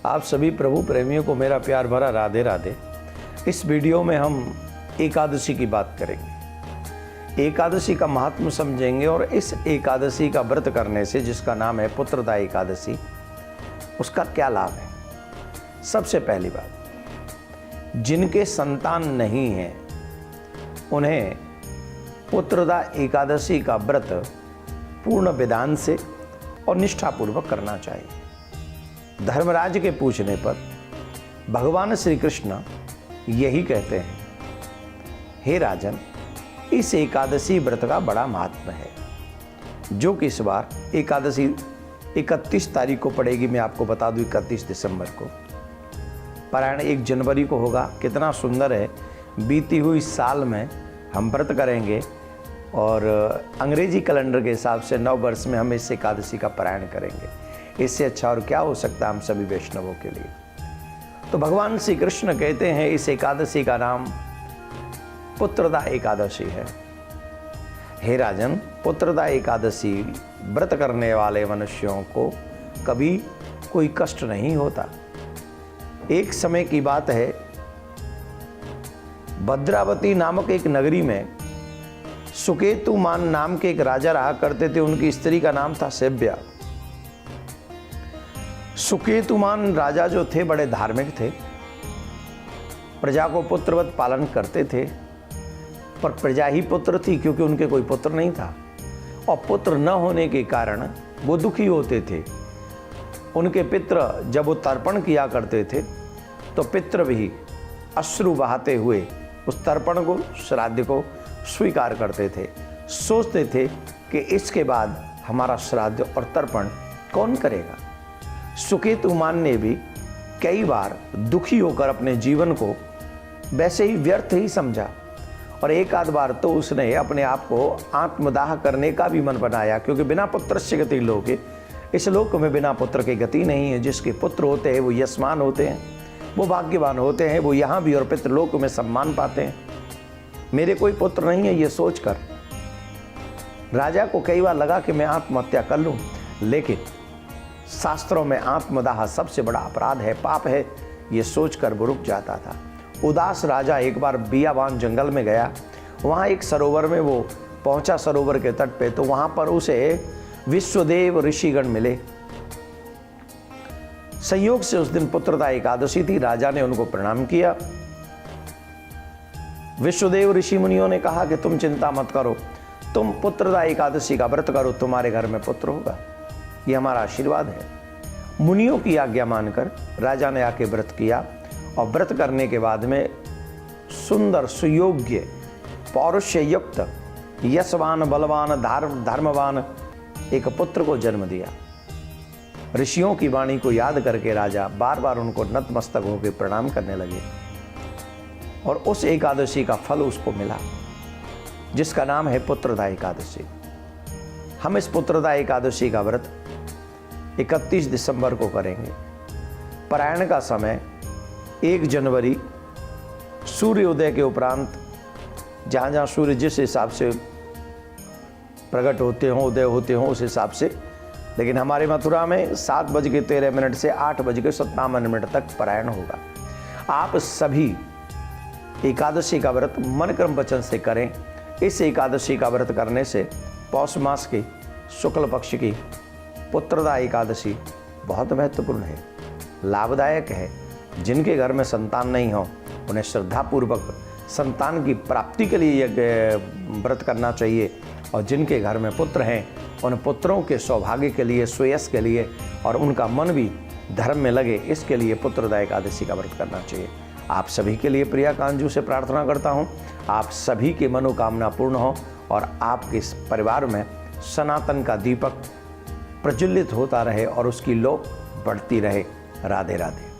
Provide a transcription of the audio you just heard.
आप सभी प्रभु प्रेमियों को मेरा प्यार भरा राधे राधे। इस वीडियो में हम एकादशी की बात करेंगे, एकादशी का महात्म समझेंगे और इस एकादशी का व्रत करने से, जिसका नाम है पुत्रदा एकादशी, उसका क्या लाभ है। सबसे पहली बात, जिनके संतान नहीं है उन्हें पुत्रदा एकादशी का व्रत पूर्ण विधान से और निष्ठापूर्वक करना चाहिए। धर्मराज के पूछने पर भगवान श्री कृष्ण यही कहते हैं, हे राजन, इस एकादशी व्रत का बड़ा महात्म है, जो कि इस बार एकादशी 31 तारीख को पड़ेगी। मैं आपको बता दूं 31 दिसंबर को, पारायण 1 जनवरी को होगा। कितना सुंदर है, बीती हुई साल में हम व्रत करेंगे और अंग्रेजी कैलेंडर के हिसाब से नव वर्ष में हम इस एकादशी का पारायण करेंगे। इससे अच्छा और क्या हो सकता है हम सभी वैष्णवों के लिए। तो भगवान श्री कृष्ण कहते हैं इस एकादशी का नाम पुत्रदा एकादशी है। हे राजन, पुत्रदा एकादशी व्रत करने वाले मनुष्यों को कभी कोई कष्ट नहीं होता। एक समय की बात है, भद्रावती नामक एक नगरी में सुकेतुमान नाम के एक राजा रहा करते थे। उनकी स्त्री का नाम था सेव्या। सुकेतुमान राजा जो थे बड़े धार्मिक थे, प्रजा को पुत्रवत पालन करते थे, पर प्रजा ही पुत्र थी क्योंकि उनके कोई पुत्र नहीं था और पुत्र न होने के कारण वो दुखी होते थे। उनके पितृ जब वो तर्पण किया करते थे तो पितृ भी अश्रु बहाते हुए उस तर्पण को, श्राद्ध को स्वीकार करते थे। सोचते थे कि इसके बाद हमारा श्राद्ध और तर्पण कौन करेगा। सुकेतुमान ने भी कई बार दुखी होकर अपने जीवन को वैसे ही व्यर्थ ही समझा और एक आध बार तो उसने अपने आप को आत्मदाह करने का भी मन बनाया, क्योंकि बिना पुत्रस्य गति लोके, इस लोक में बिना पुत्र की गति नहीं है। जिसके पुत्र होते हैं वो यशमान होते हैं, वो भाग्यवान होते हैं, वो यहाँ भी और पितृलोक में सम्मान पाते हैं। मेरे कोई पुत्र नहीं है, ये सोचकर राजा को कई बार लगा कि मैं आत्महत्या कर लूं, लेकिन शास्त्रों में आत्मदाह सबसे बड़ा अपराध है, पाप है, ये सोचकर वो रुक जाता था। उदास राजा एक बार बियाबान जंगल में गया। वहाँ एक सरोवर में वो पहुँचा, सरोवर के तट पे, तो वहाँ पर उसे विश्वदेव ऋषिगण मिले। संयोग से उस दिन पुत्रदा एकादशी थी। राजा ने उनको प्रणाम किया। विश्वदेव ऋषि मुनियों ने कहा कि तुम चिंता मत करो, तुम पुत्रदा एकादशी का व्रत करो, तुम्हारे घर में पुत्र होगा, ये हमारा आशीर्वाद है। मुनियों की आज्ञा मानकर राजा ने आके व्रत किया और व्रत करने के बाद में सुंदर, सुयोग्य, पौरुष युक्त, यशवान, बलवान, धर्मवान एक पुत्र को जन्म दिया। ऋषियों की वाणी को याद करके राजा बार बार उनको नतमस्तक होकर प्रणाम करने लगे और उस एकादशी का फल उसको मिला, जिसका नाम है पुत्रदा एकादशी। हम इस पुत्रदा एकादशी का व्रत 31 दिसंबर को करेंगे। पारायण का समय 1 जनवरी सूर्योदय के उपरांत, जहाँ जहाँ सूर्य जिस हिसाब से प्रकट होते हों, उदय होते हों, उस हिसाब से। लेकिन हमारे मथुरा में 7:13 से 8:57 तक पारायण होगा। आप सभी एकादशी का व्रत मन क्रम वचन से करें। इस एकादशी का व्रत करने से पौष मास की शुक्ल पक्ष की पुत्रदा एकादशी बहुत महत्वपूर्ण है, लाभदायक है। जिनके घर में संतान नहीं हो उन्हें श्रद्धापूर्वक संतान की प्राप्ति के लिए यह व्रत करना चाहिए, और जिनके घर में पुत्र हैं उन पुत्रों के सौभाग्य के लिए, श्रेयस के लिए और उनका मन भी धर्म में लगे, इसके लिए पुत्रदा एकादशी का व्रत करना चाहिए। आप सभी के लिए प्रिया कांजू से प्रार्थना करता हूँ, आप सभी की मनोकामना पूर्ण हो और आपके इस परिवार में सनातन का दीपक प्रज्वलित होता रहे और उसकी लौ बढ़ती रहे। राधे राधे।